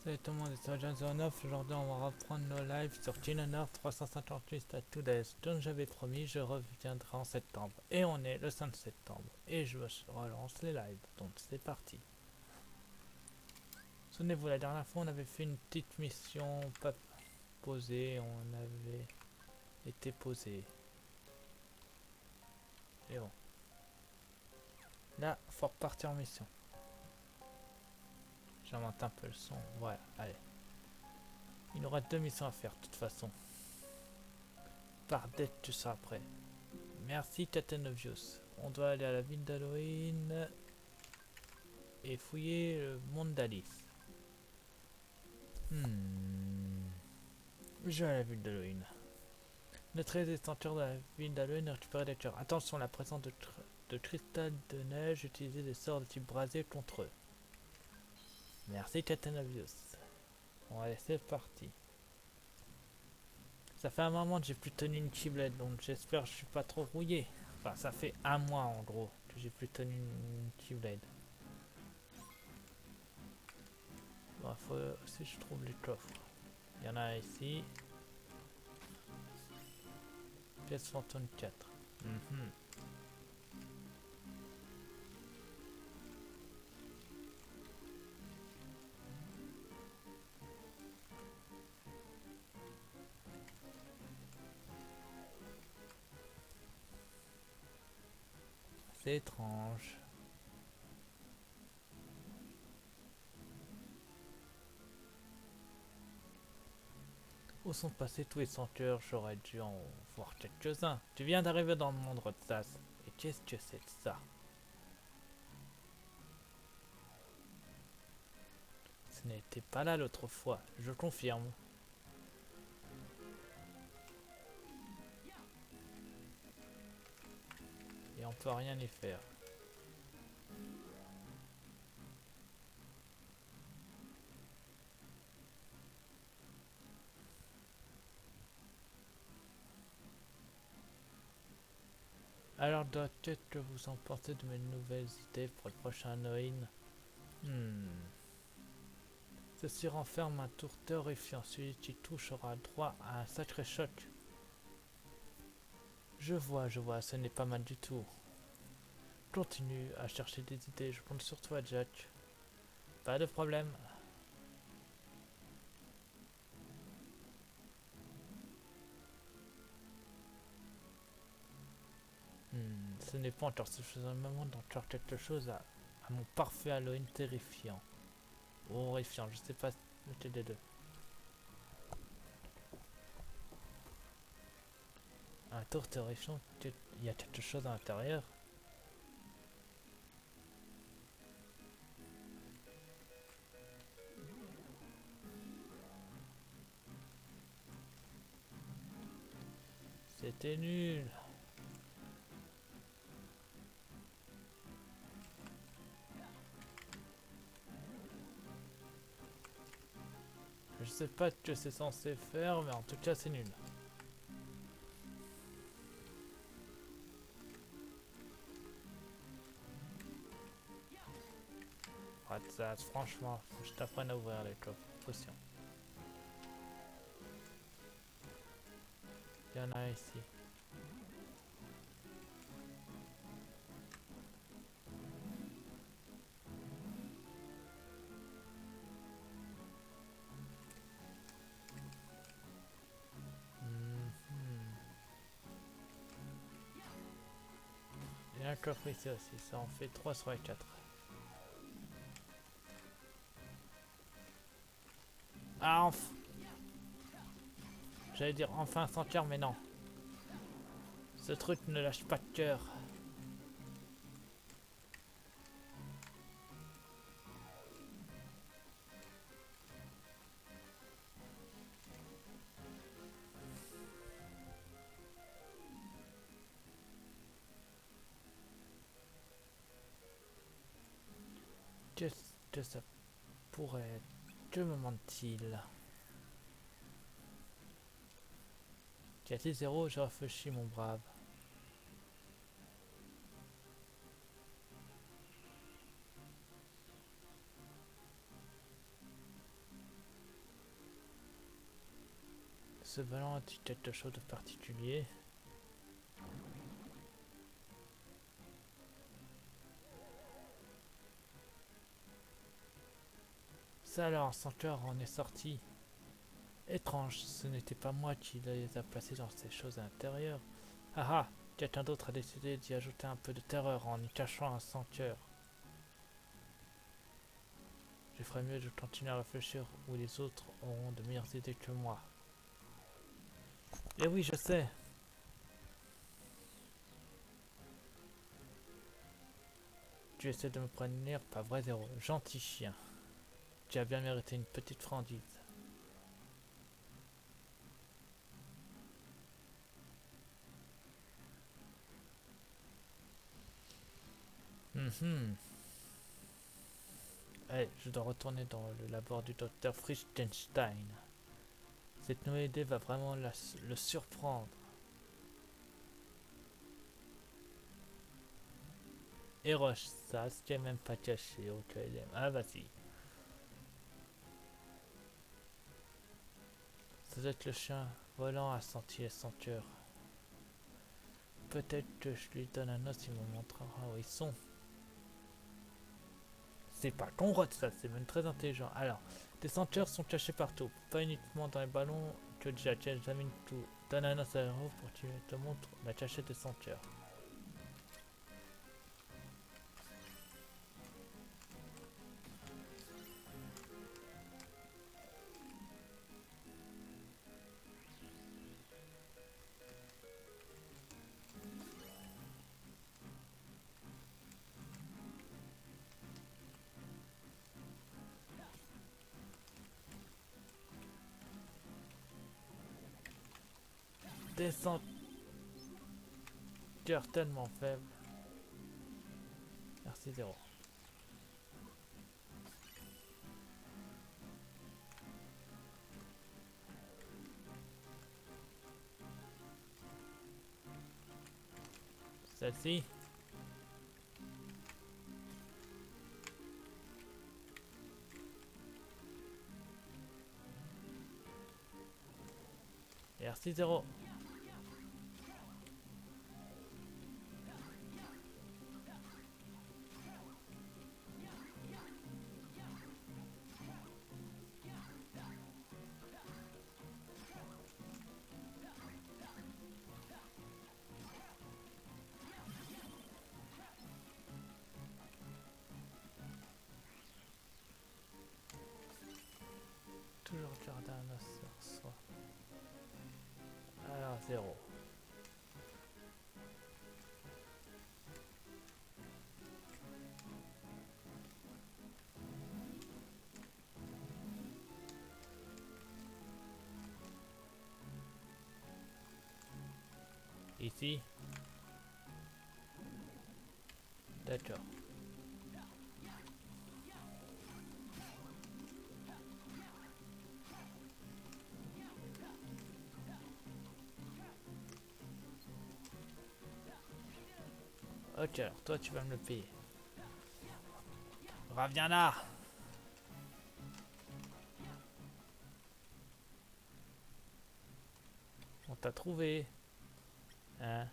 Salut tout le monde, c'est Jason9. Aujourd'hui, on va reprendre nos lives sur China 358 à Today's. Comme j'avais promis, je reviendrai en septembre. Et on est le 5 septembre. Et je relance les lives. Donc c'est parti. Souvenez-vous, la dernière fois, on avait fait une petite mission pas posée. On avait été posé. Et bon. Là, faut repartir en mission. J'augmente un peu le son. Voilà, allez. Il nous aura 2 missions à faire, de toute façon. Par dette, tu seras prêt. Merci Catanovius. On doit aller à la ville d'Halloween et fouiller le monde d'Alice. Je vais à la ville d'Halloween. Le très détenteur de la ville d'Halloween a récupéré des tueurs. Attention, la présence de cristal de neige, utiliser des sorts de type brasier contre eux. Merci Catanovius. Bon allez, c'est parti. Ça fait un moment que j'ai plus tenu une ciblette, donc j'espère que je suis pas trop rouillé. Enfin, ça fait un mois en gros que j'ai plus tenu une ciblette. Bon, faut aussi je trouve les coffres. Il y en a ici. Pièce fantôme 4. C'est étrange. Où sont passés tous les senteurs? J'aurais dû en voir quelques-uns. Tu viens d'arriver dans le monde, Rotsas. Et qu'est-ce que c'est que ça? Ce n'était pas là l'autre fois, je confirme. Et on peut rien y faire. Alors, qu'est-ce que vous en pensez de mes nouvelles idées pour le prochain Halloween? Ceci renferme un tour terrifiant. Celui qui touche aura droit à un sacré choc. Je vois, ce n'est pas mal du tout. Continue à chercher des idées, je compte sur toi, Jack. Pas de problème. Ce n'est pas encore suffisamment d'encore quelque chose à mon parfait Halloween terrifiant. Ou horrifiant, je sais pas lequel des deux. Un tour terrifiant, il y a quelque chose à l'intérieur. C'était nul. Je sais pas ce que c'est censé faire, mais en tout cas c'est nul. Ça, franchement, faut que je t'apprenne à ouvrir les coffres. Potions. Il y en a ici. Il y a un coffre ici aussi, ça en fait 3 sur les 4. Ah, j'allais dire enfin sans cœur, mais non. Ce truc ne lâche pas de cœur. Qu'est-ce que ça pourrait être? Que me manque-t-il? 4-0, je réfléchis mon brave. Ce ballon a-t-il quelque chose de particulier? Ça alors, Sanctuaire en est sorti. Étrange, ce n'était pas moi qui les a placés dans ces choses à l'intérieur. Ah ah, quelqu'un d'autre a décidé d'y ajouter un peu de terreur en y cachant un sanctuaire. Je ferais mieux de continuer à réfléchir où les autres auront de meilleures idées que moi. Eh oui, je sais. Tu essaies de me prévenir, pas vrai Zéro. Gentil chien. Tu as bien mérité une petite friandise. Mhm. Allez, je dois retourner dans le labo du docteur Frichtenstein. Cette nouvelle idée va vraiment le surprendre. Et Roche, ça, ce qui est même pas caché au KLM. Ah, vas-y. Ça doit être le chien volant a senti les senteurs. Peut-être que je lui donne un os, il me montrera où ils sont. C'est pas con, Rod, ça, c'est même très intelligent. Alors, des senteurs sont cachés partout, pas uniquement dans les ballons que j'examine tout. Donne un os à l'héros pour qu'il te montre la cachette des senteurs. Des senteurs tellement faibles. Merci, Zéro. Celle-ci. Merci, Zéro. Toujours garder un os sur soi. Alors, Zéro. Ici. D'accord. Ok, alors toi tu vas me le payer. Reviens là. On t'a trouvé. Hein?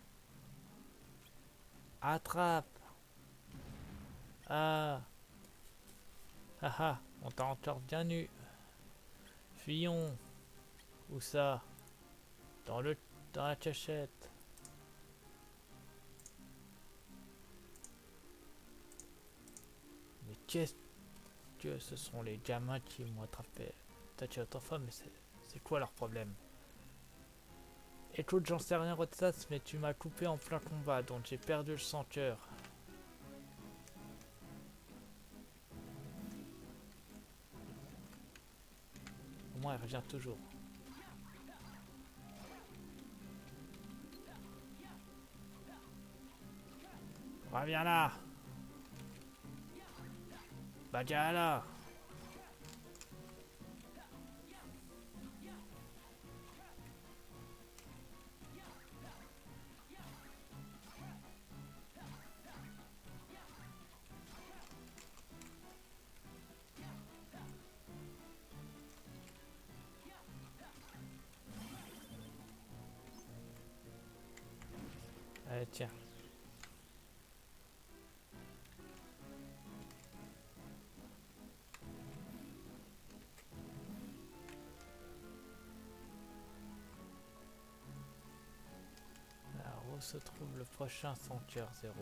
Attrape. Ah. Ah ah. On t'a encore bien eu. Fuyons. Où ça? Dans le... Dans la cachette. Mais qu'est-ce que ce sont les gamins qui m'ont attrapé? T'as tué ta femme, mais c'est quoi leur problème? Écoute, j'en sais rien, Rotsas, mais tu m'as coupé en plein combat, donc j'ai perdu le sang cœur. Au moins, elle revient toujours. Reviens là. Bah, viens là. tiens. Alors, où se trouve le prochain sanctuaire 0?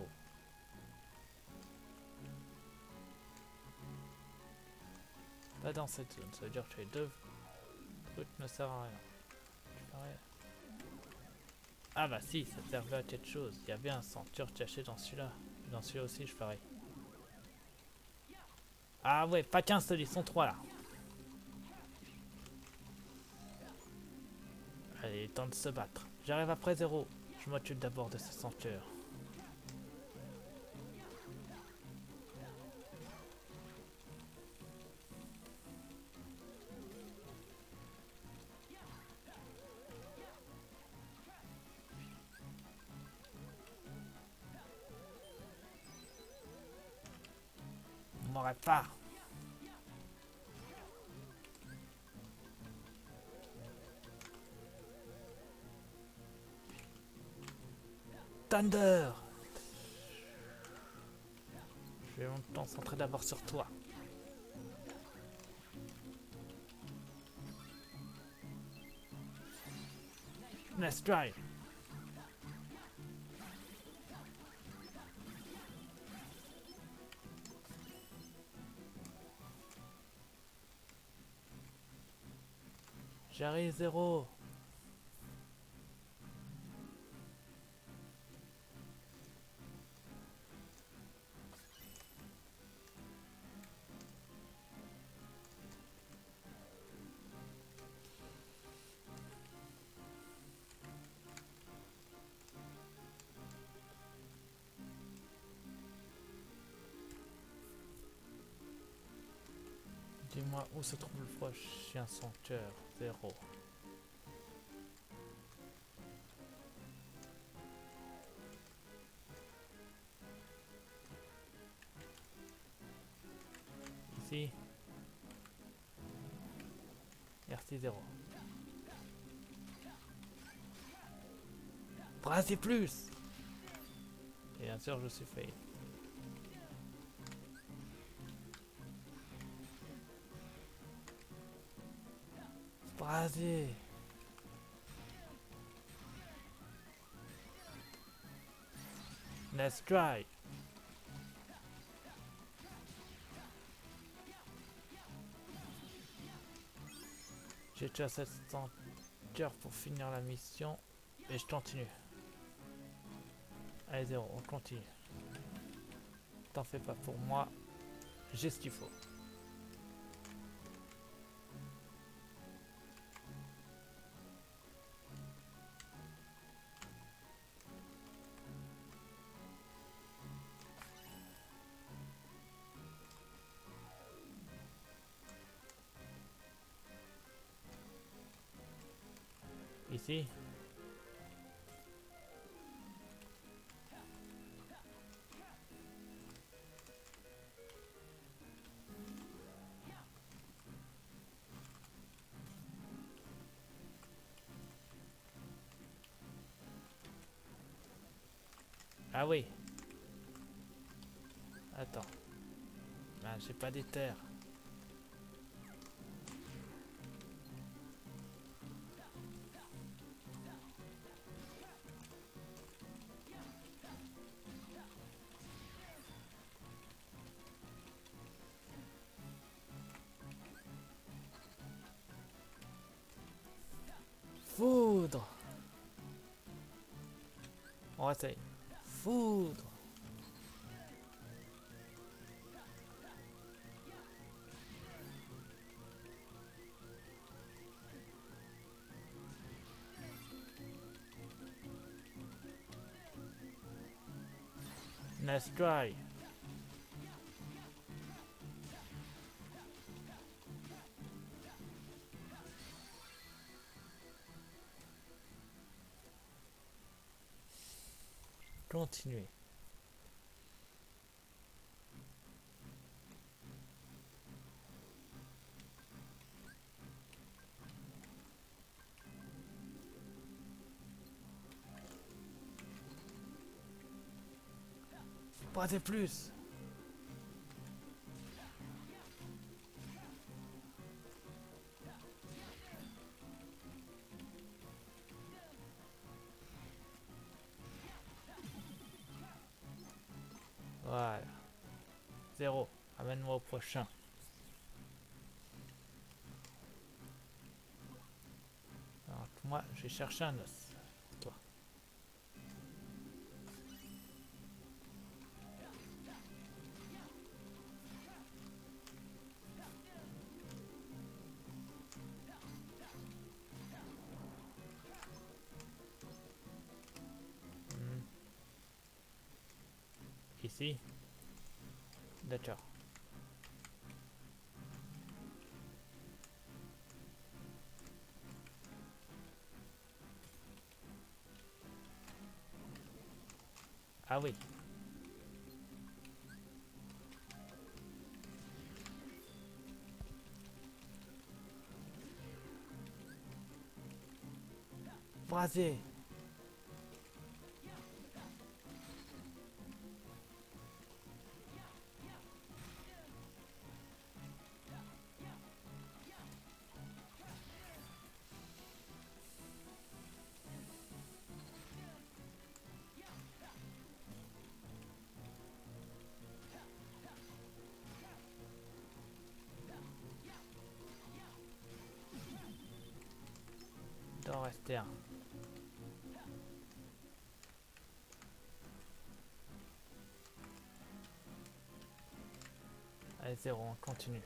Pas dans cette zone, ça veut dire que les deux trucs ne servent à rien. Ah bah si, ça servait à quelque chose. Il y avait un sanctuaire caché dans celui-là. Dans celui-là aussi, je ferai. Ah ouais, pas qu'un seul, ils sont 3 là. Allez, temps de se battre. J'arrive après 0. Je m'occupe d'abord de ce sanctuaire. On m'aurait pas. Thunder. Je vais me concentrer d'abord sur toi. Let's try. J'arrive 0. Dis-moi où se trouve le prochain sanctuaire 0. Ici. RT 0. Brasser plus. Et bien sûr, je suis fail. Brasier. Let's try. J'ai déjà 700 heures pour finir la mission et je continue. Allez 0, on continue. T'en fais pas pour moi, j'ai ce qu'il faut. Ici. Ah oui. Attends. Ah, j'ai pas d'éther. Foudre. On essaye. Foudre. Let's try. Continuez. Brasez plus. Voilà. 0. Amène-moi au prochain. Alors, moi, je vais chercher un os. Toi. Hmm. Ici. D'accord. Ah oui. Brasez. Il doit en rester un. Allez, 0, on continue.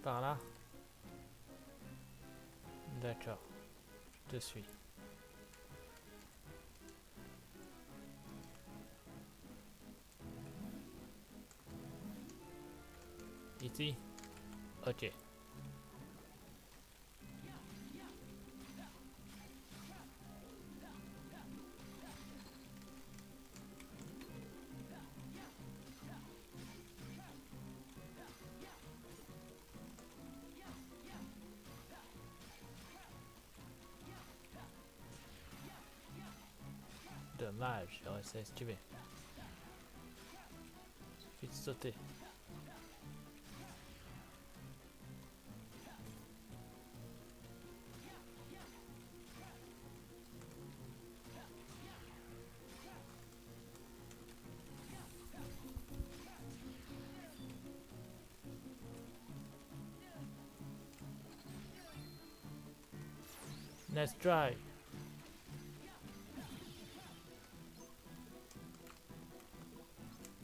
Par là. D'accord. Je te suis. Ici. Ok. Dommage, j'aurais essayé d'esquiver. Suffit de sauter. Nice try.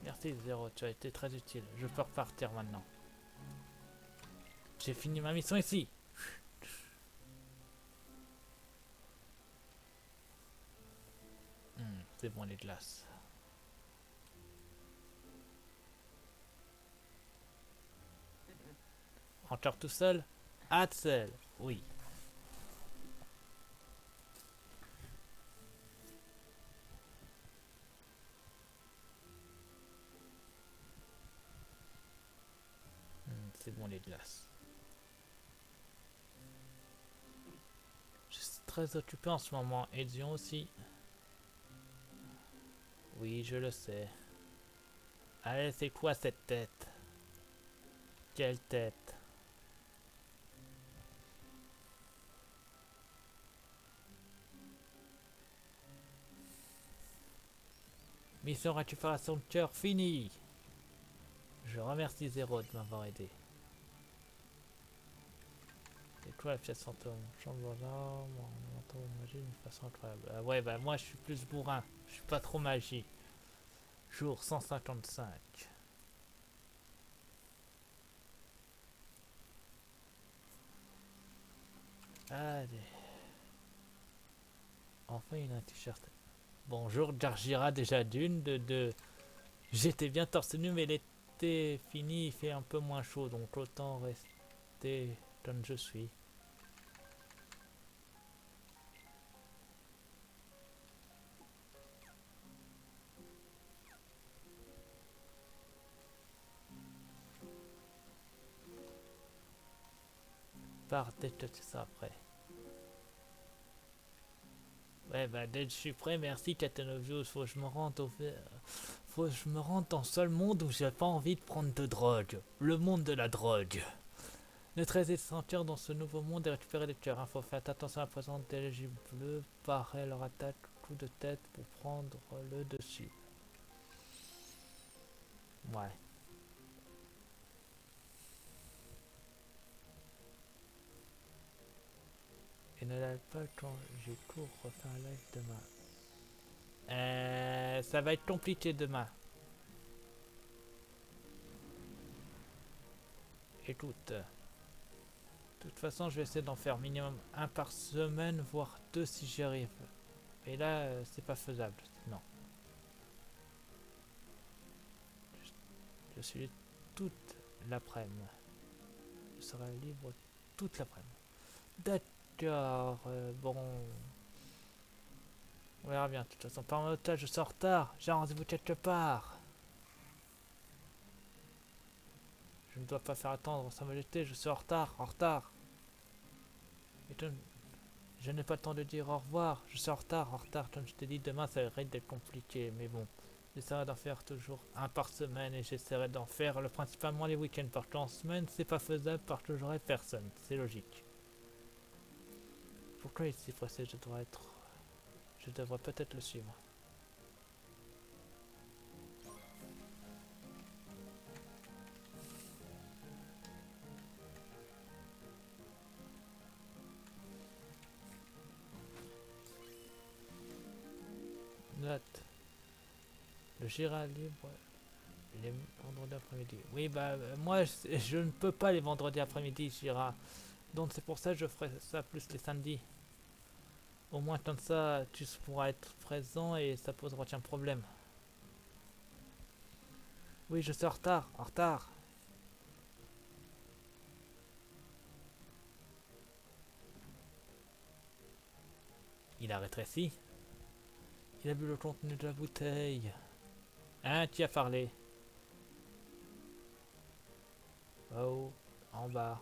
Merci 0, tu as été très utile. Je peux repartir maintenant. J'ai fini ma mission ici. C'est bon les glaces. Encore tout seul? Axel, oui. C'est bon les glaces. Je suis très occupé en ce moment. Et Dion aussi. Oui, je le sais. Allez, c'est quoi cette tête? Quelle tête? Mission récupération de cœur finie. Je remercie Zero de m'avoir aidé. C'est quoi la pièce fantôme? Chambre d'armes, manteau magie d'une façon incroyable. Ah ouais, bah moi je suis plus bourrin. Je suis pas trop magie. Jour 155. Allez. Enfin, il a un t-shirt. Bonjour, Jarjira déjà d'une, de deux. J'étais bien torse nu, mais l'été fini, il fait un peu moins chaud, donc autant rester comme je suis. par dès que tu seras prêt. Ouais, bah dès que je suis prêt, merci Catanovius, faut que je me rende faut que je me rende dans le seul monde où j'ai pas envie de prendre de drogue. Le monde de la drogue. Neutraliser les senteurs dans ce nouveau monde et récupérer des cœurs. Faut faire attention à la présence des légions bleues. Pareil leur attaque coup de tête pour prendre le dessus. Ouais. Et ne lâche pas quand j'ai cours refaire un live demain. Ça va être compliqué demain. Écoute, de toute façon, je vais essayer d'en faire minimum un par semaine, voire deux si j'y arrive. Et là, c'est pas faisable. Non. Je suis toute l'après-midi. Je serai libre toute l'après-midi. D'accord. Bon. On verra bien. De toute façon, par mon otage, je sors tard. J'ai un rendez-vous quelque part. Je ne dois pas faire attendre Sa Majesté. Je suis en retard. En retard. Et je n'ai pas le temps de dire au revoir. Je suis en retard. En retard. Comme je t'ai dit, demain, ça risque d'être compliqué. Mais bon. J'essaierai d'en faire toujours un par semaine et j'essaierai d'en faire principalement les week-ends parce qu'en semaine c'est pas faisable parce que j'aurai personne, c'est logique. Pourquoi il est si pressé? Je devrais peut-être le suivre. Note. Le Gira libre les vendredis après-midi. Oui bah moi je ne peux pas les vendredis après-midi Gira. Donc c'est pour ça que je ferai ça plus les samedis. Au moins comme ça tu pourras être présent et ça posera aucun problème. Oui je suis en retard, en retard. Il a rétréci. Il a vu le contenu de la bouteille. Hein, tu as parlé. Oh, en bas.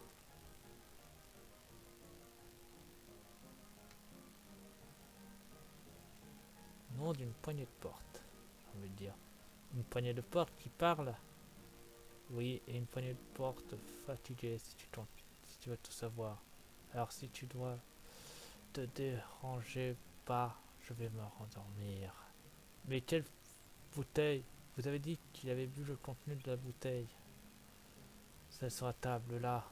Nom d'une poignée de porte. J'ai envie de dire. Une poignée de porte qui parle. Oui, et une poignée de porte fatiguée si tu veux tout savoir. Alors si tu dois te déranger pas, je vais me rendormir. Mais quelle bouteille? Vous avez dit qu'il avait vu le contenu de la bouteille. C'est sur la table là.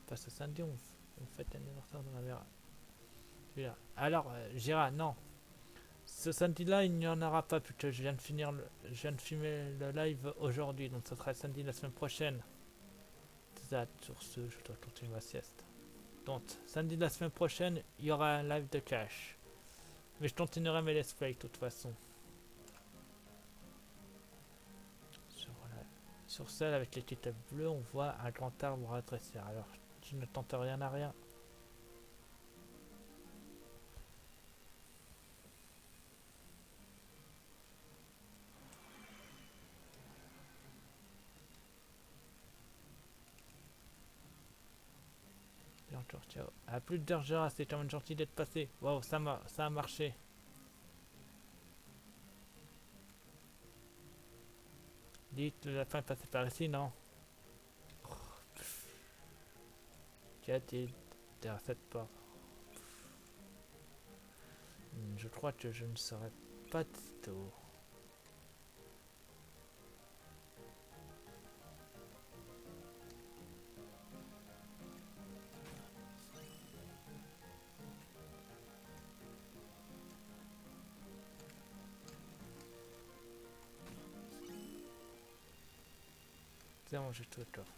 Pas ce samedi, on fête l'anniversaire de ma mère. Celui-là. Alors, Gérard, non. Ce samedi-là, il n'y en aura pas puisque je viens de filmer le live aujourd'hui, donc ça sera samedi la semaine prochaine. Sur ce, je dois continuer ma sieste. Donc, samedi de la semaine prochaine, il y aura un live de cash. Mais je continuerai mes let's play de toute façon. Sur celle avec l'étiquette bleue, on voit un grand arbre rétrécir. Alors, tu ne tentes rien à rien. Ciao. À plus d'heures, Gérard, c'est quand même gentil d'être passé. Wow, ça a marché. Dites, le lapin est passé par ici, non? Qu'y a-t-il derrière cette porte? Je crois que je ne serai pas tôt. C'est bon, j'ai tout le coffre.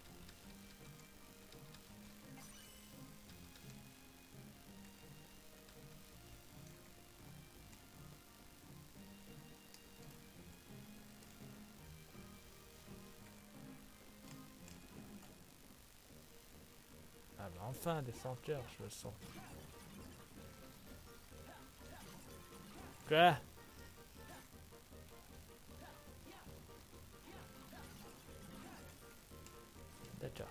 Ah bah enfin, des senteurs, je le sens. Quoi? D'accord.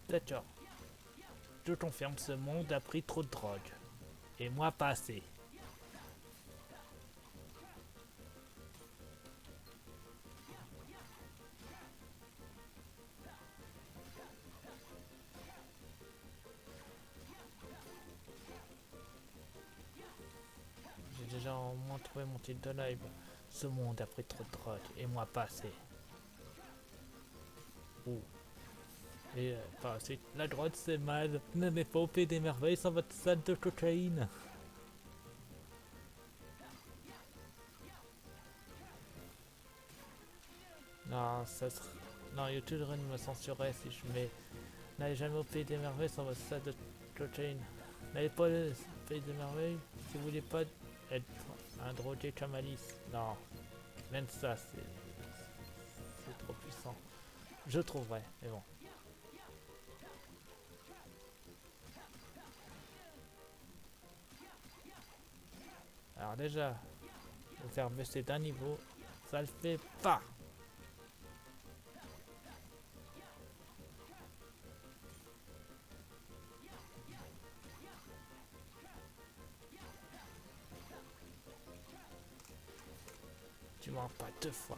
D'accord. Je confirme, ce monde a pris trop de drogue. Et moi, pas assez. J'ai déjà au moins trouvé mon titre de live. Ce monde a pris trop de drogue. Et moi, pas assez. Ouh. Et par la suite, la drogue c'est mal. Ne n'êtes pas au pays des merveilles sans votre salle de cocaïne. Non, ça serait... Non, YouTube me censurerait si je mets... N'allez jamais au pays des merveilles sans votre salle de cocaïne. N'allez pas au pays des merveilles si vous voulez pas être un drogué comme Alice. Non, même ça c'est trop puissant. Je trouverais, mais bon. Alors déjà, le faire baisser d'un niveau, ça le fait pas. Tu mens pas deux fois.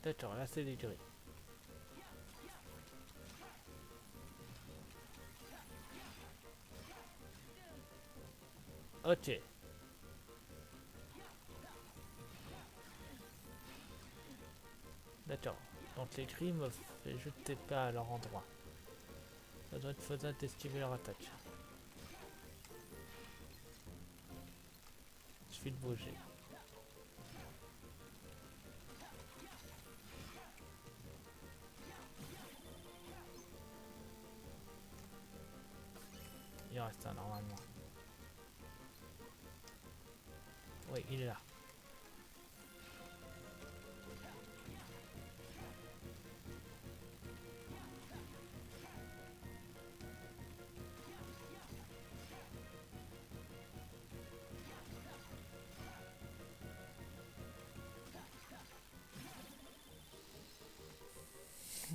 D'accord, là c'est des grilles. Ok. D'accord. Donc les grilles me fait jeter pas à leur endroit. Ça doit être faisable d'esquiver leur attaque. Il suffit de bouger. Il en reste un normalement. Oui, il est là.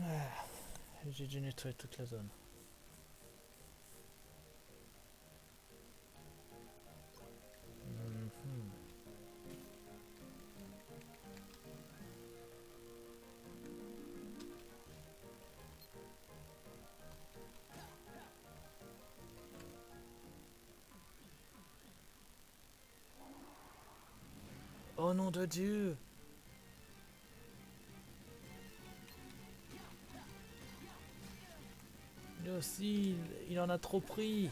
Ah, j'ai dû nettoyer toute la zone. Mhm. Oh nom de Dieu! Lui aussi, il en a trop pris.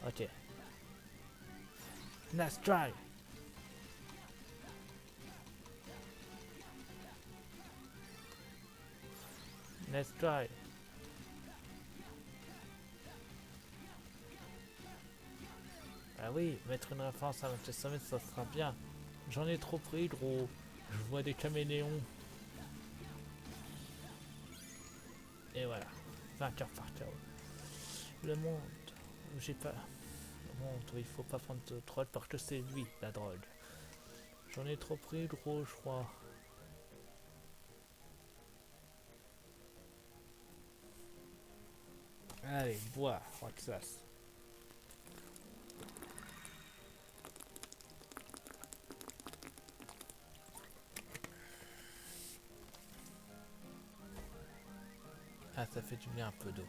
Ok. Nice try. Nice try. Ah oui, mettre une référence à Manchester Summit, ça sera bien. J'en ai trop pris, gros. Je vois des caméléons. Et voilà. Vainqueur par KO. Le monde où j'ai pas... Le monde où il faut pas prendre de drogue parce que c'est lui, la drogue. J'en ai trop pris, gros, je crois. Allez, bois, Roxas. Ah, ça fait du bien un peu d'eau.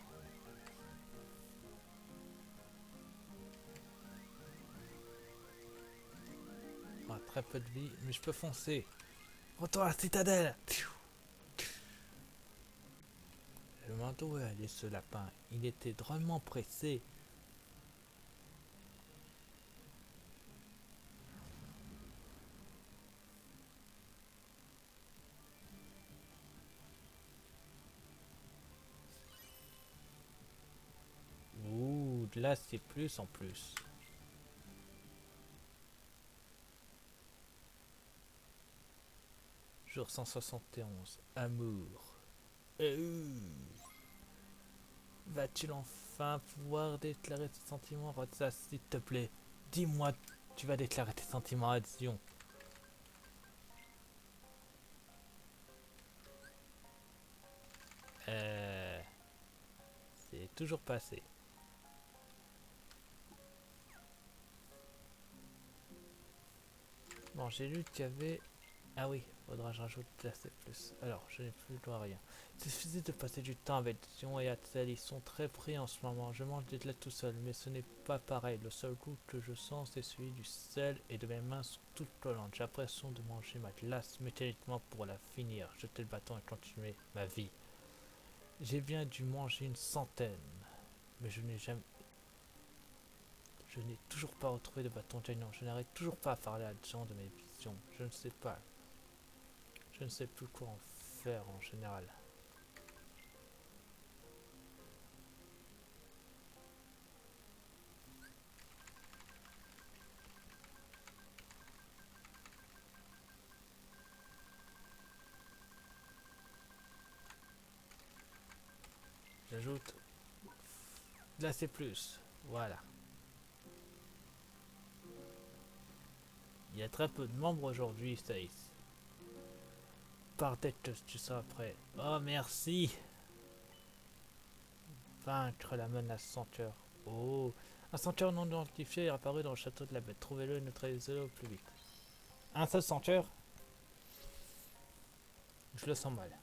Oh, très peu de vie, mais je peux foncer. Retour à la citadelle. Je me demande où est allé ce lapin. Il était drôlement pressé. Ouh, là c'est plus en plus. Jour 171. Amour. Va-t-il enfin pouvoir déclarer ses sentiments, Rotsa, s'il te plaît? Dis-moi, tu vas déclarer tes sentiments à Zion. C'est toujours passé. Bon, j'ai lu qu'il y avait... Ah oui, faudra que je rajoute la C+. Alors, je n'ai plus le droit à rien. Il suffisait de passer du temps avec Zion et Atzel. Ils sont très pris en ce moment. Je mange des lait tout seul, mais ce n'est pas pareil. Le seul goût que je sens, c'est celui du sel et de mes mains sont toutes collantes. J'ai l'impression de manger ma glace mécaniquement pour la finir, jeter le bâton et continuer ma vie. J'ai bien dû manger une centaine, mais je n'ai jamais... Je n'ai toujours pas retrouvé de bâton gagnant. Je n'arrive toujours pas à parler à Jean de mes visions. Je ne sais pas. Je ne sais plus quoi en faire en général. J'ajoute là c'est plus. Voilà. Il y a très peu de membres aujourd'hui, Stace. Peut-être que tu seras prêt. Oh merci. Vaincre la menace sanctuaire. Oh. Un sanctuaire non identifié est apparu dans le château de la bête. Trouvez-le et neutralisez-le au plus vite. Un seul sanctuaire? Je le sens mal.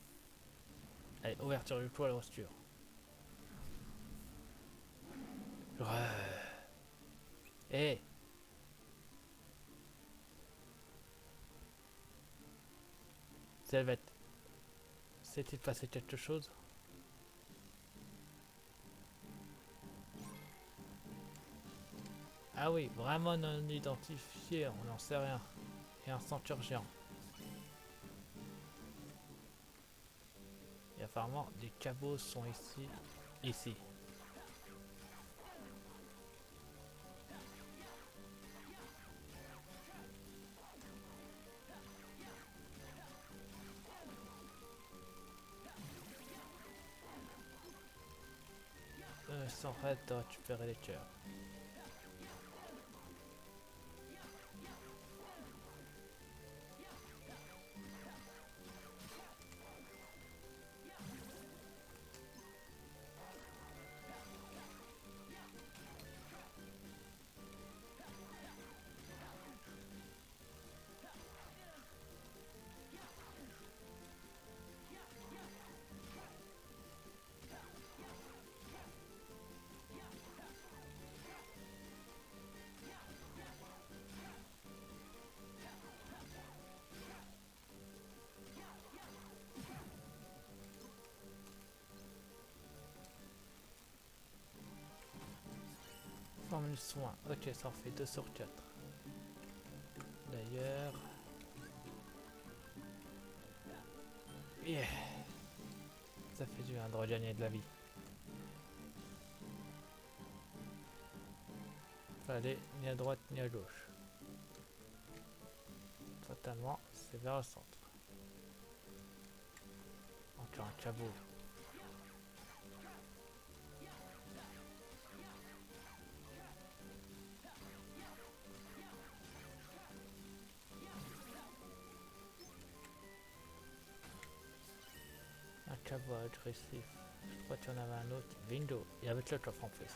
Allez, ouverture du clos à la rosture. Eh, Zelvette, s'est-il passé quelque chose? Ah oui, vraiment non identifié, on n'en sait rien. Et un sanctuaire géant. Et apparemment, des cabots sont ici. Ici. Sans raid de récupérer les cœurs. Formule soin. Ok, ça en fait 2 sur 4. D'ailleurs... Yeah. Ça fait du bien de regagner de la vie. Allez, ni à droite ni à gauche. Totalement, c'est vers le centre. Encore un cabot. Un cabot agressif. Je crois qu'il y en avait un autre. Bingo. Et avec le coffre en plus.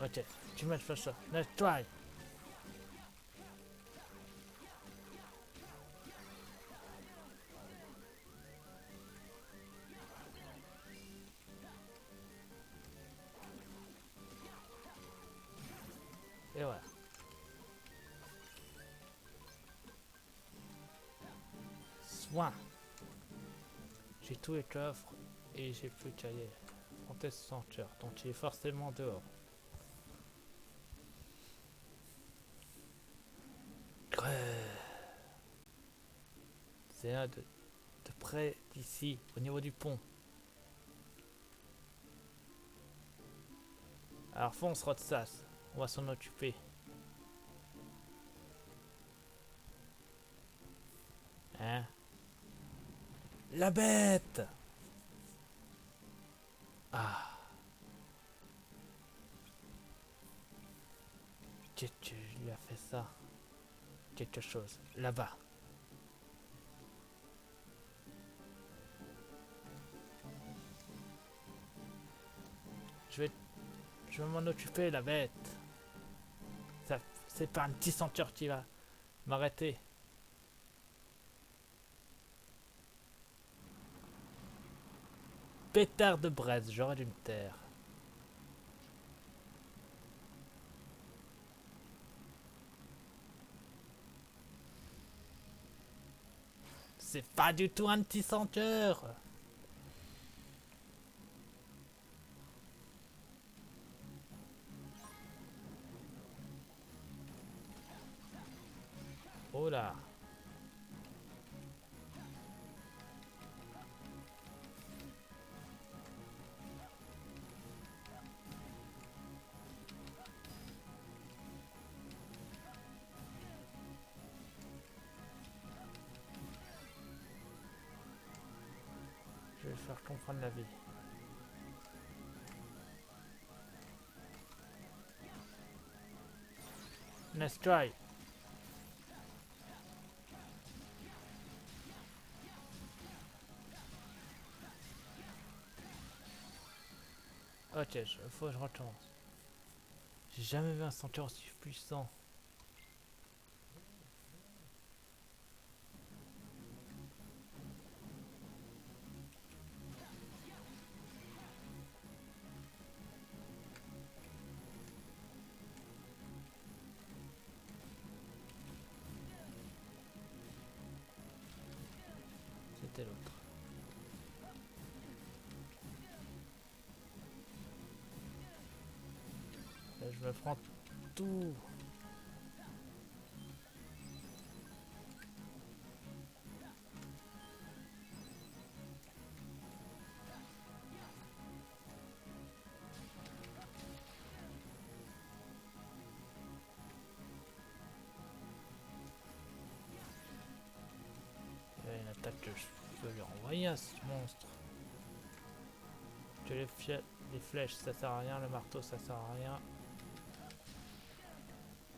Ok, too much pressure. Let's try. Et voilà. Soin. J'ai tout les coffres et j'ai plus qu'à aller affronter ce sanctuaire. Donc il est forcément dehors. C'est là de près d'ici, au niveau du pont. Alors fonce Rotsas, on va s'en occuper. Hein? La bête! Ah! Qu'est-ce que je lui a fait ça? Quelque chose, là-bas. Je vais, je vais m'en occuper, la bête. Ça, c'est pas un petit senteur qui va m'arrêter. Pétard de braise, j'aurais dû me taire. C'est pas du tout un petit senteur. Oh là. Je vais faire comprendre la vie. Let's try. Ok, faut que je recommence. J'ai jamais vu un senteur aussi puissant. C'était l'autre. Là, je me prends tout. Il y a une attaque que je peux lui renvoyer à ce monstre. Que les flèches ça sert à rien, le marteau ça sert à rien.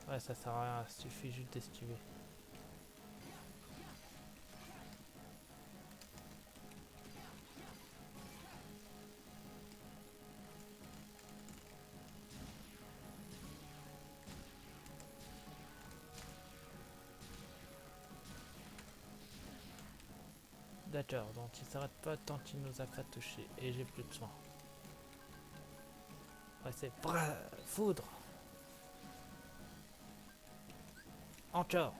Ouais, ça sert à rien, il suffit juste d'esquiver. D'accord, donc il s'arrête pas tant qu'il nous a pas touché. Et j'ai plus de soin. Ouais, c'est foudre. Encore.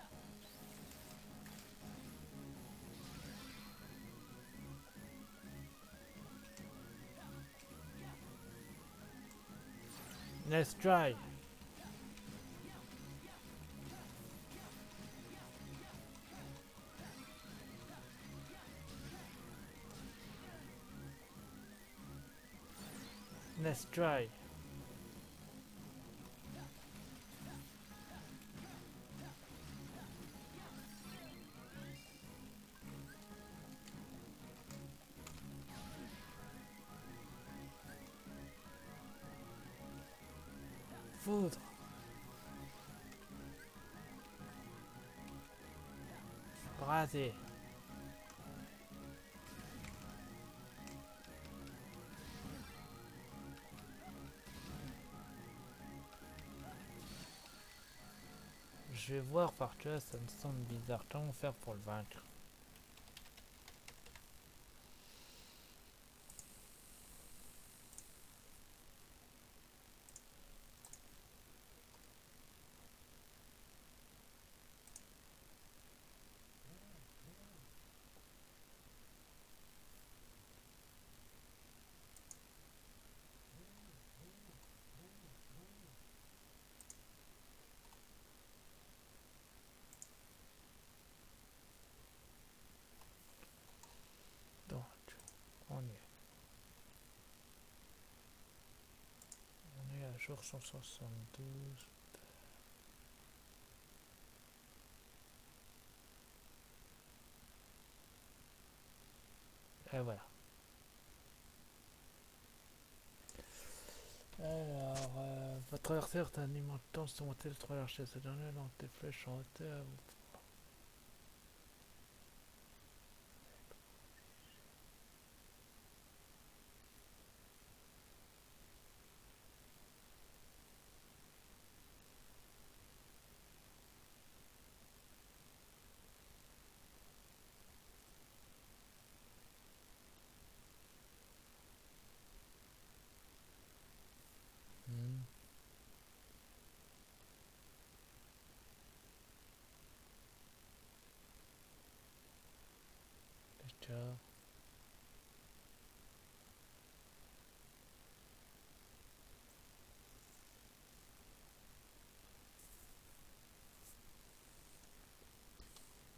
Let's try. Let's try. Foudre. Braser. je vais voir par que ça me semble bizarre. Comment faire pour le vaincre? Donc, on y est. On est à jour 172. Et voilà. Alors, votre adversaire est un immense temps surmonté de 3 archers. Ce dernier lance des flèches en hauteur à vous. Hmm, d'accord.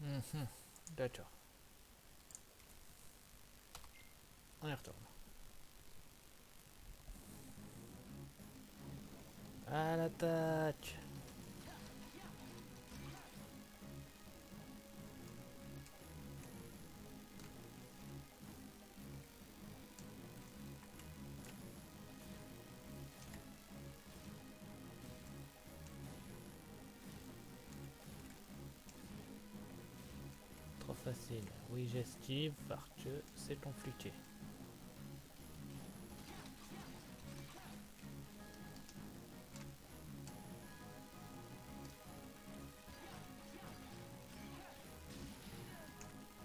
Mhm, d'accord. On y retourne. À l'attaque! Trop facile. Oui, j'esquive parce que c'est compliqué.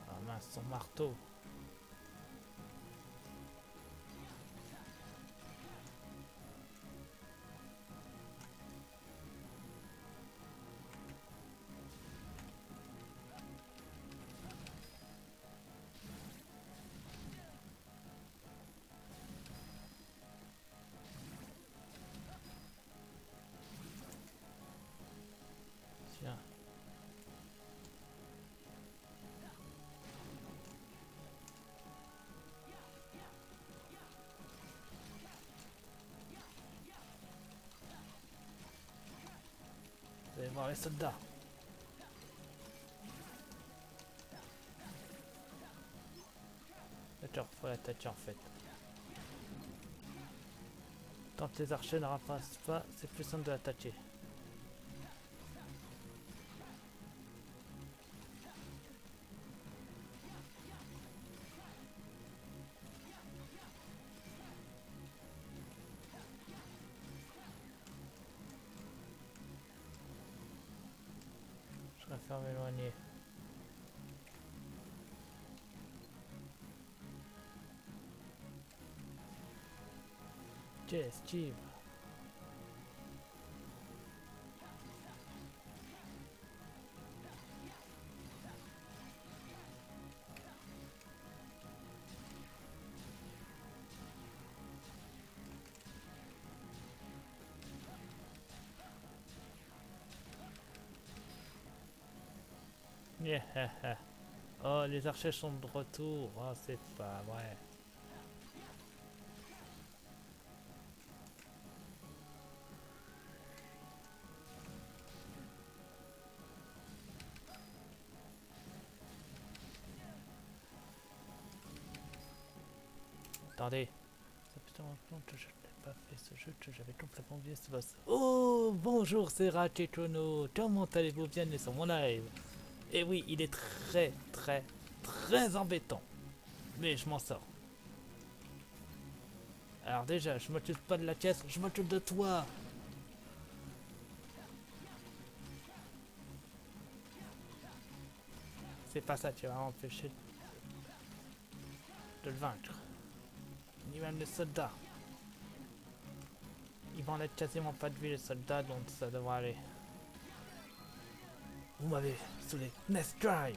Ah mince, son marteau. Tiens. Vous allez voir les soldats. D'accord, faut l'attaquer en fait. Tant que les archers ne ramassent pas, c'est plus simple de l'attaquer. Je préfère m'éloigner. Ok, esquive. Yeah. Oh, les archers sont de retour. Oh, c'est pas vrai. Attendez. Ça fait tellement longtemps que je n'ai pas fait ce jeu que j'avais complètement oublié ce boss. Oh, bonjour, c'est Rakekono. Comment allez-vous? Bienvenue sur mon live. Et oui, il est très embêtant. Mais je m'en sors. Alors déjà, je m'occupe pas de la caisse, je m'occupe de toi. C'est pas ça qui va m'empêcher de le vaincre. Ni même les soldats. Ils vont être quasiment pas de vie les soldats, donc ça devrait aller. Vous m'avez saoulé. Nest Drive.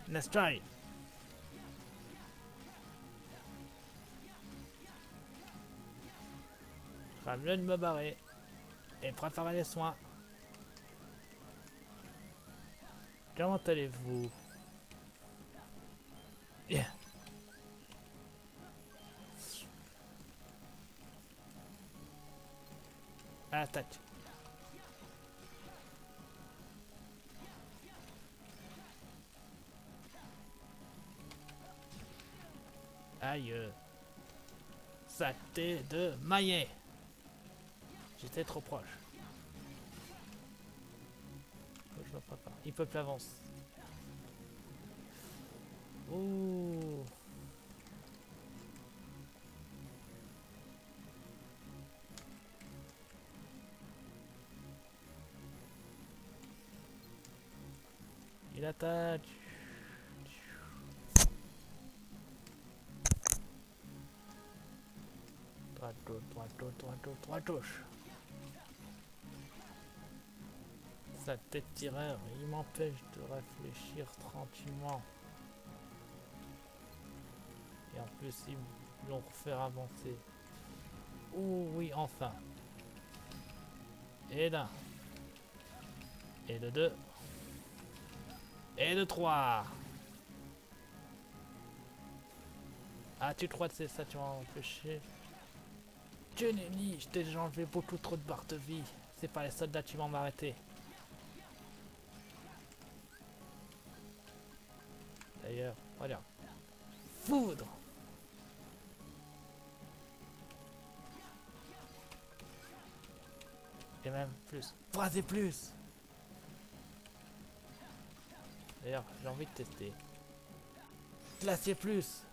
Nest Drive. Je serais mieux de me barrer et préparer les soins. Comment allez-vous? Yeah. À l'attaque. Aïe. Saleté de maillet. J'étais trop proche. Je me prépare. Il peut plus avancer. Ouh. Il attaque. Droite, gauche, droite, gauche, droite, gauche, droite, gauche. Sa tête tireur, il m'empêche de réfléchir tranquillement. Et en plus, ils vont refaire avancer. Oh oui, enfin. Et d'un. Et de deux. Et de trois. Ah, tu crois que c'est ça, tu vas m'empêcher? Dieu Nelly, je t'ai déjà enlevé beaucoup trop de barres de vie. C'est pas les soldats qui vont m'arrêter. D'ailleurs, regarde. Foudre. Et même plus. Braser plus. D'ailleurs, j'ai envie de tester. Glacier plus.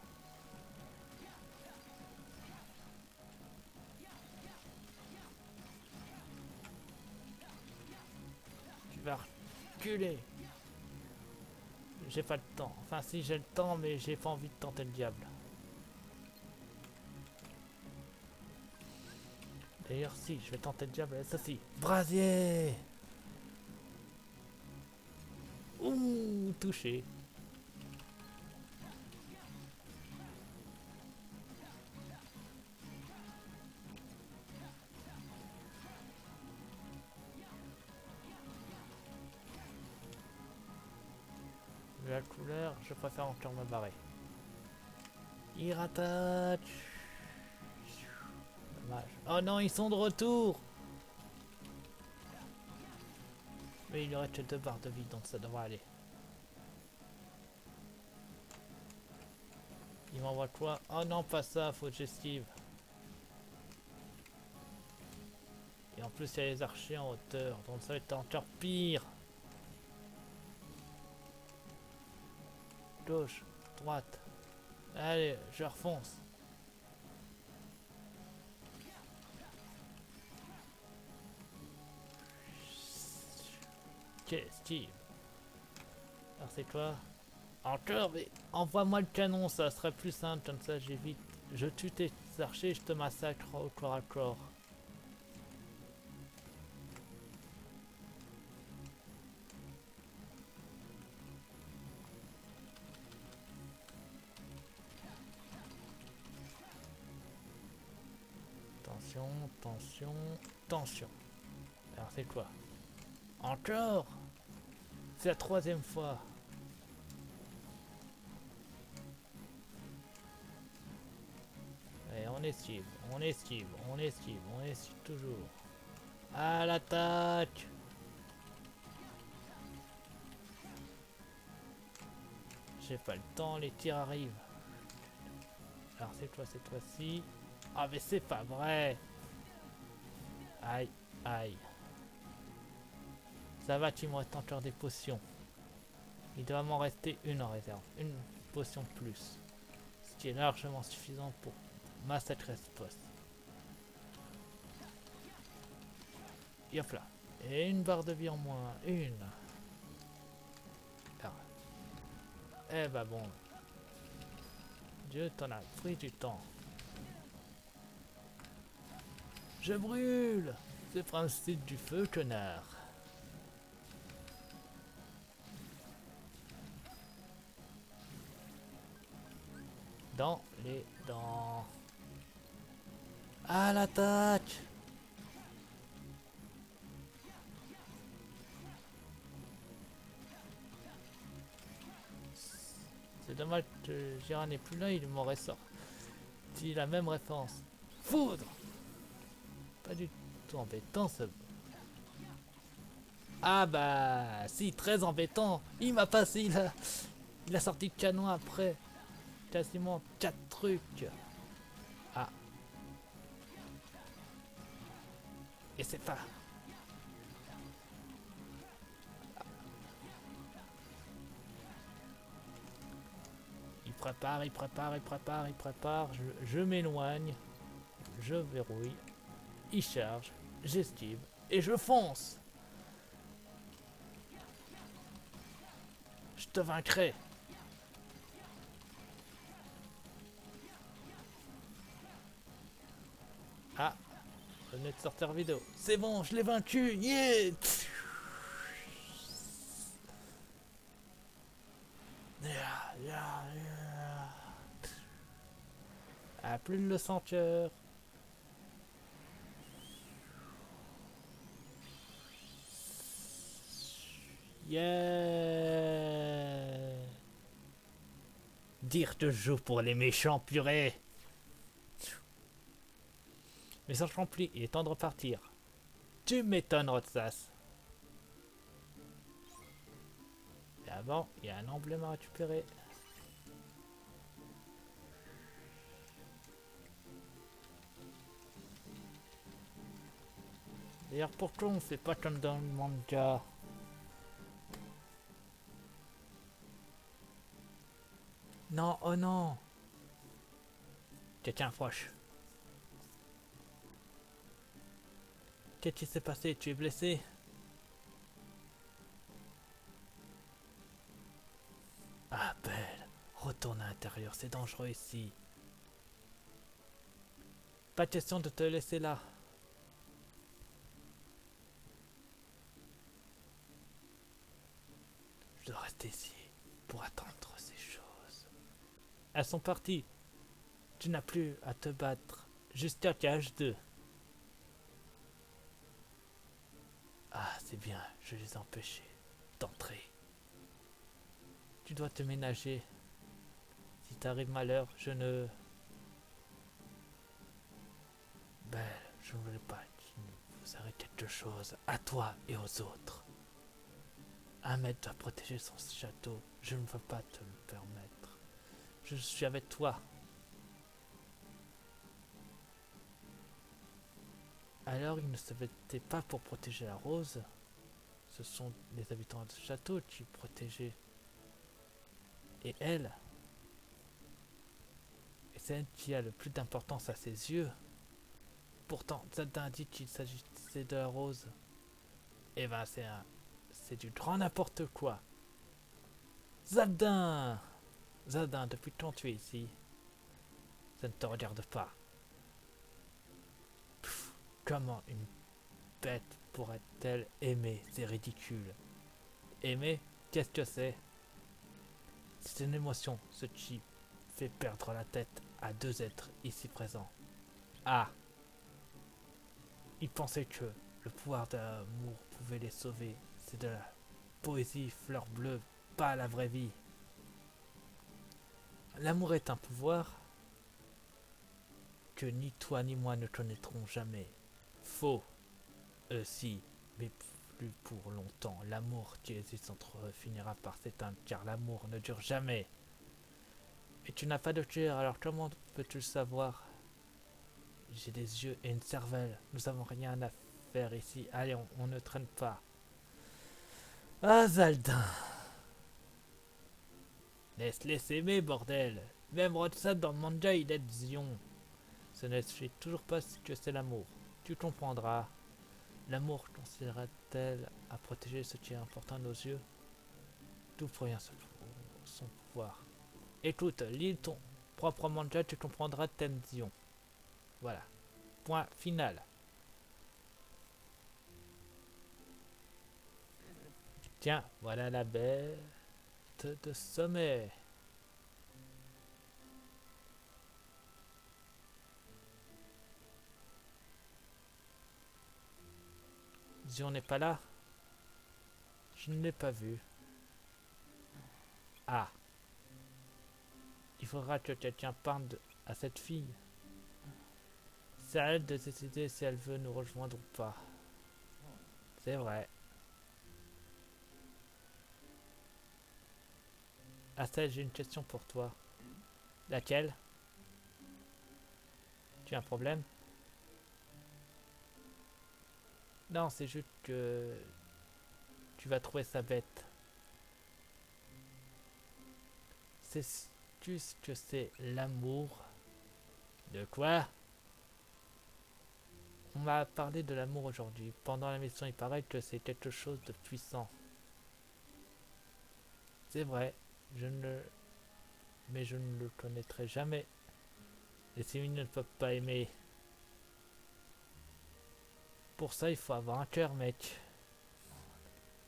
Tu vas reculer. J'ai pas le temps. Enfin, si j'ai le temps, mais j'ai pas envie de tenter le diable. D'ailleurs, si, je vais tenter le diable avec ceci. Brasier. Ouh, touché. La couleur, je préfère encore me barrer. Il rattache. Dommage. Oh non, ils sont de retour. Mais il y aurait que 2 barres de vie, donc ça devrait aller. Il m'envoie quoi? Oh non, pas ça, faut que j'esquive. Et en plus, il y a les archers en hauteur, donc ça va être encore pire. Gauche, droite. Allez, je refonce. Ok, Steve. Alors c'est quoi? Encore, mais envoie-moi le canon, ça serait plus simple, comme ça j'évite. Je tue tes archers, je te massacre au corps à corps. Attention, tension, tension. Alors c'est quoi? Encore? C'est la 3e fois. Allez, on esquive, on esquive, on esquive, on esquive toujours. À l'attaque! J'ai pas le temps, les tirs arrivent. Alors c'est quoi cette fois-ci? Ah mais c'est pas vrai! Aïe, aïe. Ça va, tu me reste encore des potions. Il doit m'en rester une en réserve. Une potion de plus. Ce qui est largement suffisant pour Massacre ce poste. Et hop là. Et une barre de vie en moins. Une. Ah. Eh bah bon. Dieu t'en a pris du temps. Je brûle. C'est le principe du feu, connard. Dans les dents. À l'attaque. C'est dommage que Gérard n'est plus là, il m'aurait sorti la même référence. Foudre. Pas du tout embêtant ça. Ah bah si, très embêtant. Il m'a passé, il a sorti le canon après. Quasiment 4 trucs. Ah. Et c'est pas. Il prépare, il prépare, il prépare, il prépare. Je m'éloigne. Je verrouille. Il charge. J'esquive. Et je fonce. Je te vaincrai. Ah. Je venais de sortir vidéo. C'est bon, je l'ai vaincu. Yeah. Ah, plus de le senteur. Yeah. Dire que je joue pour les méchants, purée. Message rempli, il est temps de repartir. Tu m'étonnes, Rotsas. Et avant, il y a un emblème à récupérer. D'ailleurs, pourquoi on fait pas comme dans le manga? Non, oh non. Tiens, Froche. Qu'est-ce qui s'est passé? Tu es blessé? Ah, belle. Retourne à l'intérieur, c'est dangereux ici. Pas question de te laisser là. Je dois rester ici pour attendre ces choses. Elles sont parties. Tu n'as plus à te battre jusqu'à KH2. Ah, c'est bien, je les ai empêchés d'entrer. Tu dois te ménager. Si t'arrive malheur, je ne... Belle, je ne voulais pas qu'il vous arrive quelque chose à toi et aux autres. Ahmed doit protéger son château. Je ne veux pas te le permettre. Je suis avec toi. Alors il ne se battait pas pour protéger la rose. Ce sont les habitants du château qui protégeaient. Et elle, et c'est elle qui a le plus d'importance à ses yeux. Pourtant, Zadin dit qu'il s'agissait de la rose. Eh ben c'est du grand n'importe quoi. Zadin, Zadin, depuis quand tu es ici? Ça ne te regarde pas. Pff, comment une bête pourrait-elle aimer? C'est ridicule. Aimer, qu'est-ce que c'est? C'est une émotion, ce qui fait perdre la tête à deux êtres ici présents. Ah, ils pensaient que le pouvoir de l'amour pouvait les sauver. C'est de la poésie fleur bleue, pas la vraie vie. L'amour est un pouvoir que ni toi ni moi ne connaîtrons jamais. Faux. Si, mais plus pour longtemps. L'amour qui existe entre eux finira par s'éteindre, car l'amour ne dure jamais. Et tu n'as pas de cœur, alors comment peux-tu le savoir? J'ai des yeux et une cervelle. Nous avons rien à faire ici. Allez, on ne traîne pas. Ah, Zaldin. Laisse-les s'aimer, bordel. Même Rotsat dans le manga, il est Zion. Ce n'explique toujours pas ce que c'est l'amour. Tu comprendras. L'amour considère-t-elle à protéger ce qui est important à nos yeux? Tout provient son pouvoir. Écoute, lis ton propre manga, tu comprendras Tenzion. Voilà. Point final. Tiens, voilà la bête de sommet. Zion n'est pas là? Je ne l'ai pas vu. Ah. Il faudra que quelqu'un parle à cette fille. C'est à elle de décider si elle veut nous rejoindre ou pas. C'est vrai. Astrid, j'ai une question pour toi. Laquelle? Tu as un problème? Non, c'est juste que tu vas trouver ça bête. Sais-tu ce que c'est l'amour? De quoi? On m'a parlé de l'amour aujourd'hui. Pendant la mission, il paraît que c'est quelque chose de puissant. C'est vrai, mais je ne le connaîtrai jamais. Les civils ne peuvent pas aimer. Pour ça, il faut avoir un cœur, mec.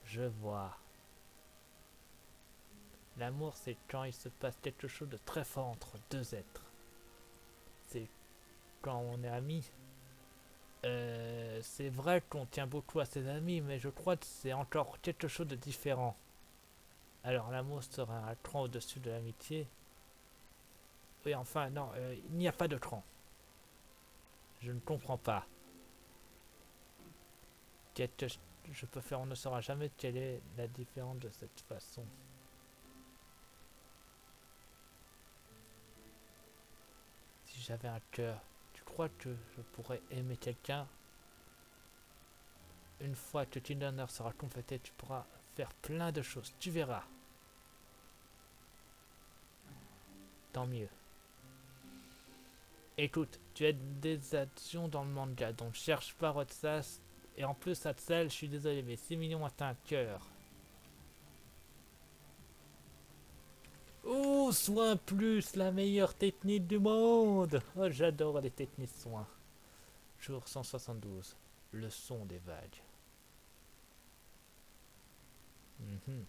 Je vois. L'amour, c'est quand il se passe quelque chose de très fort entre deux êtres. C'est quand on est amis. C'est vrai qu'on tient beaucoup à ses amis, mais je crois que c'est encore quelque chose de différent. Alors l'amour serait un cran au-dessus de l'amitié. Oui, enfin, non, il n'y a pas de cran. Je ne comprends pas. Qu'est-ce que je peux faire? On ne saura jamais quelle est la différence de cette façon. Si j'avais un cœur, tu crois que je pourrais aimer quelqu'un? Une fois que Tinder sera complété, tu pourras faire plein de choses. Tu verras. Tant mieux. Écoute, tu as des actions dans le manga, donc cherche pas Rotsas. Et en plus, Hatsel, je suis désolé, mais 6 millions a un cœur. Oh, soin plus, la meilleure technique du monde. Oh, j'adore les techniques soins. Jour 172. Le son des vagues. Mhm.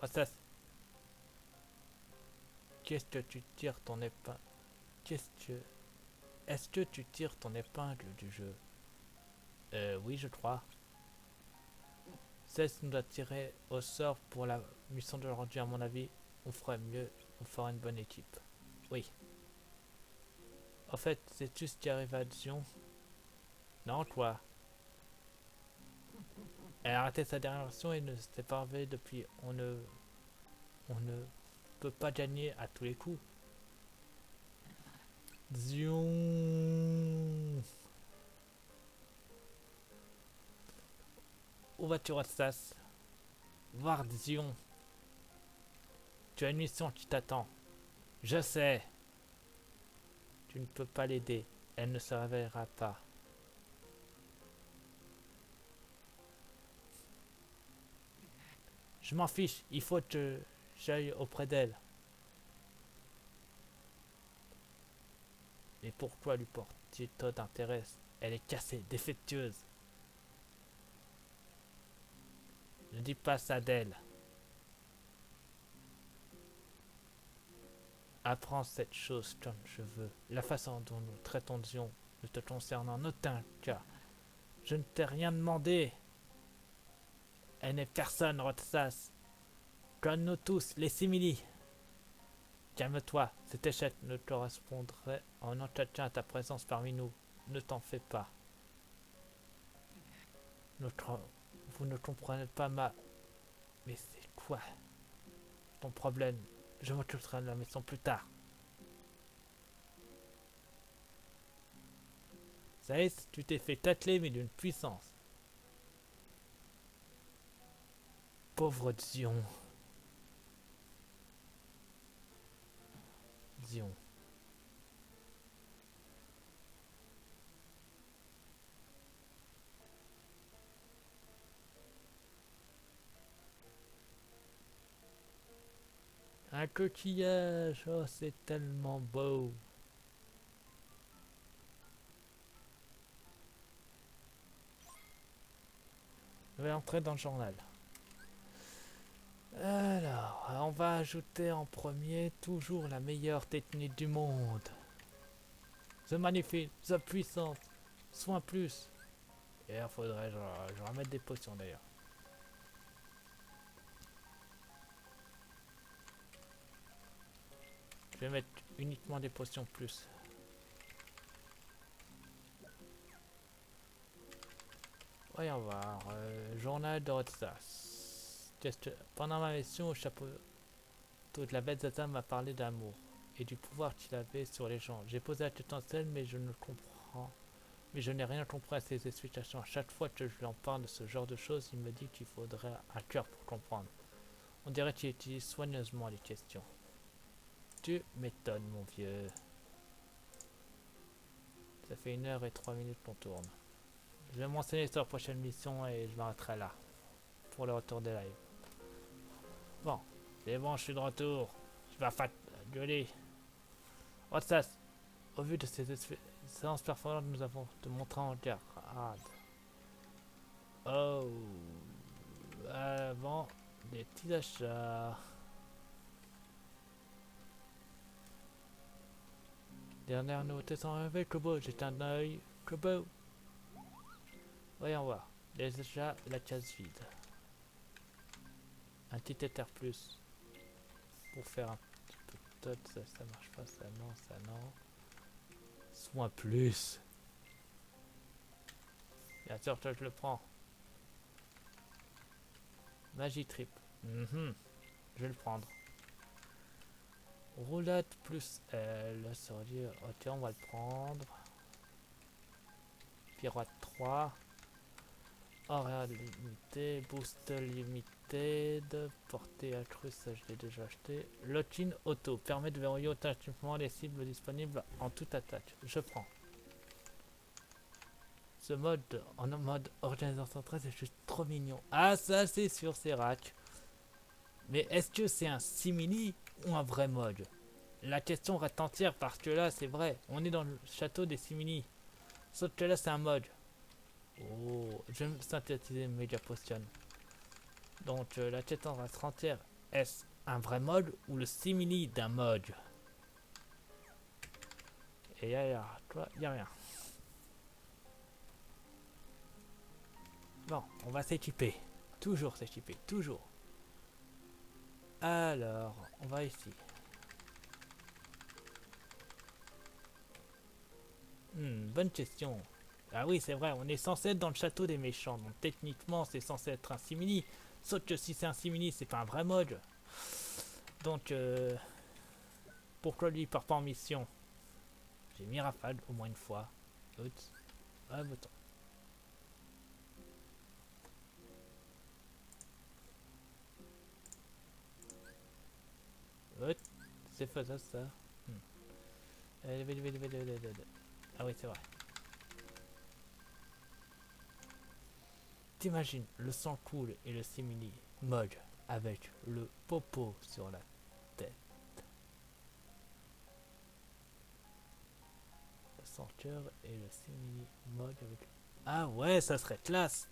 Rotsas, qu'est-ce que tu tires ton épingle? Qu'est-ce que... Est-ce que tu tires ton épingle du jeu? Oui, je crois. Cesse nous doit tirer au sort pour la mission d'aujourd'hui, à mon avis. On ferait mieux, on fera une bonne équipe. Oui. En fait, c'est tout ce qui arrive à Dion. Non, quoi. Elle a arrêté sa dernière version et ne s'était pas réveillée depuis. On ne peut pas gagner à tous les coups. Zion. Où vas-tu, Rastas? Voir Zion. Tu as une mission qui t'attend. Je sais. Tu ne peux pas l'aider. Elle ne se réveillera pas. Je m'en fiche. Il faut que j'aille auprès d'elle. Mais pourquoi lui porter tant d'intérêt? Elle est cassée, défectueuse. Ne dis pas ça d'elle. Apprends cette chose comme je veux. La façon dont nous traitons Dion ne te concerne en aucun cas. Je ne t'ai rien demandé. Elle n'est personne, Rotsas. Comme nous tous, les simili. Calme-toi, cet échec ne correspondrait en aucun à ta présence parmi nous. Ne t'en fais pas. Vous ne comprenez pas ma... Mais c'est quoi ton problème? Je m'occuperai de la maison plus tard. Ça y est, tu t'es fait tâteler, mais d'une puissance. Pauvre Dion. vision. Un coquillage, oh c'est tellement beau. Je vais entrer dans le journal. Alors, on va ajouter en premier toujours la meilleure technique du monde. The magnifique, the puissante, soin plus. Et il faudrait je remette des potions d'ailleurs. Je vais mettre uniquement des potions plus. Voyons voir. Journal de Rotsas. Pendant ma mission au chapeau de la bête Zaza m'a parlé d'amour et du pouvoir qu'il avait sur les gens. J'ai posé la tête en selle, mais je n'ai rien compris à ses explications. À chaque fois que je lui en parle de ce genre de choses, il me dit qu'il faudrait un cœur pour comprendre. On dirait qu'il utilise soigneusement les questions. Tu m'étonnes, mon vieux. Ça fait 1h03 qu'on tourne. Je vais m'enseigner sur la prochaine mission et je m'arrêterai là. Pour le retour des lives. Bon, c'est bon, je suis de retour. Je vais gueuler. Rotsas, au vu de ces séances performantes, nous avons te montrer en garde. Oh, avant des petits achats. Dernière nouveauté sans rêver, Kobo, jette un œil. Kobo. Voyons voir. Déjà la case vide. Un petit éther plus. Pour faire un petit peu de tot, ça marche pas, ça non, ça non. Soin plus. Bien sûr que je le prends. Magie trip. Je vais le prendre. Roulade plus L. Ça veut dire. Ok, on va le prendre. Pirate 3. Horaire limité. Boost limité. Portée accrue, ça je l'ai déjà acheté. Lock-in auto. Permet de verrouiller automatiquement les cibles disponibles en toute attaque. Je prends. Ce mode en mode organisation 13 c'est juste trop mignon. Ah ça c'est sûr c'est rack. Mais est-ce que c'est un simili ou un vrai mode? La question reste entière parce que là c'est vrai. On est dans le château des simili. Sauf que là c'est un mode. Oh, je vais synthétiser Mega Potion. Donc la question reste entière. Est-ce un vrai mode ou le simili d'un mode? Et toi, y a rien. Bon, on va s'équiper. Toujours s'équiper, toujours. Alors, on va ici. Bonne question. Ah oui, c'est vrai, on est censé être dans le château des méchants. Donc techniquement, c'est censé être un simili. Sauf que si c'est un simili, c'est pas un vrai mode. Donc, pourquoi lui il part pas en mission? J'ai mis Rafale au moins une fois. Oups. Ah, bouton. C'est faisable ça. Ah oui, c'est vrai. T'imagines, le sang coule et le simili mode avec le popo sur la tête. Le sang cœur et le simili mode avec... Ah ouais, ça serait classe.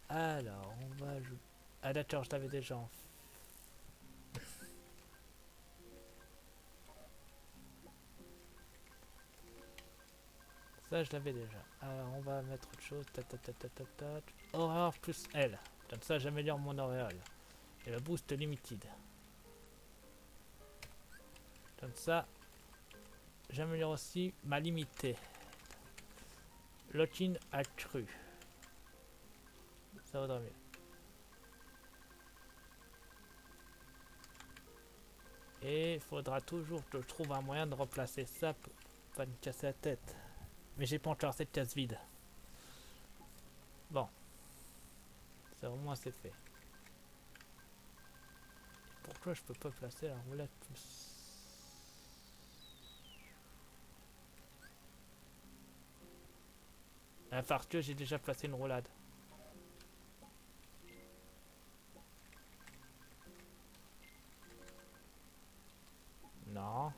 Alors, on va ajouter... Ah d'accord, je l'avais déjà en... Ça, je l'avais déjà. Alors, on va mettre autre chose. Horreur plus L. Comme ça, j'améliore mon auréole. Et le boost limited. Comme ça, j'améliore aussi ma limitée. Lock-in accru. Ça vaudra mieux. Et il faudra toujours que je trouve un moyen de remplacer ça pour pas me casser la tête. Mais j'ai pas encore cette case vide. Bon. C'est vraiment assez fait. Pourquoi je peux pas placer la roulette plus... Infarctueux, j'ai déjà placé une roulade. Non.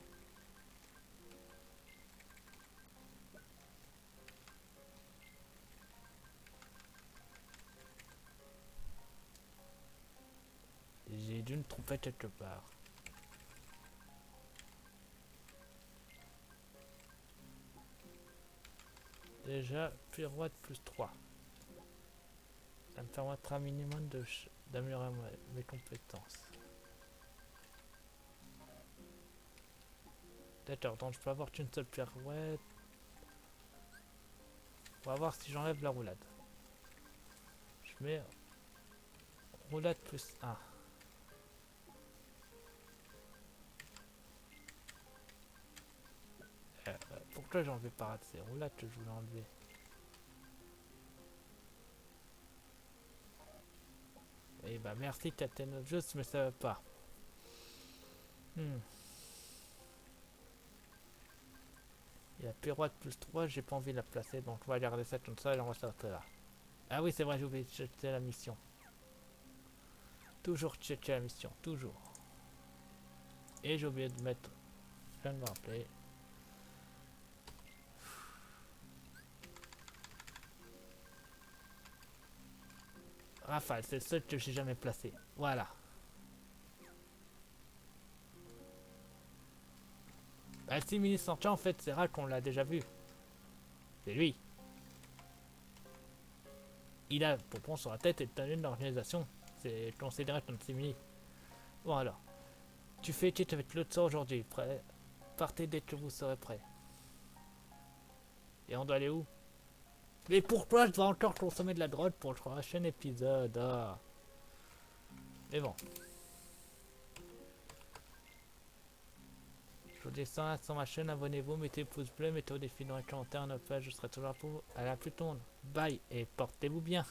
J'ai dû me tromper quelque part. Déjà, pirouette plus 3. Ça me permettra un minimum d'améliorer mes compétences. D'accord, donc je peux avoir qu'une seule pirouette. On va voir si j'enlève la roulade. Je mets roulade plus 1. Pourquoi j'ai enlevé par c'est roulade que je voulais enlever. Et bah merci Captain Obvious, mais ça va pas. Il y a pirouette plus 3, j'ai pas envie de la placer, donc on va garder ça comme ça et on va s'arrêter là. Ah oui, c'est vrai, j'ai oublié de checker la mission. Toujours checker la mission, toujours. Et j'ai oublié de mettre... Je viens de me rappeler. Rafale, c'est le seul que j'ai jamais placé. Voilà. Bah, si Mini Sancha, en fait, c'est rare qu'on l'a déjà vu. C'est lui. Il a pour prendre sur la tête et tenir l'organisation. C'est considéré comme Simili. Bon alors. Tu fais équipe avec l'autre sort aujourd'hui. Prêt. Partez dès que vous serez prêt. Et on doit aller où? Mais pourquoi je dois encore consommer de la drogue pour le prochain épisode? Ah. Mais bon. Je vous descends sur ma chaîne, abonnez-vous, mettez pouce bleu, mettez au défi dans les commentaires, je serai toujours là pour vous. À la plus tôt. Bye et portez-vous bien.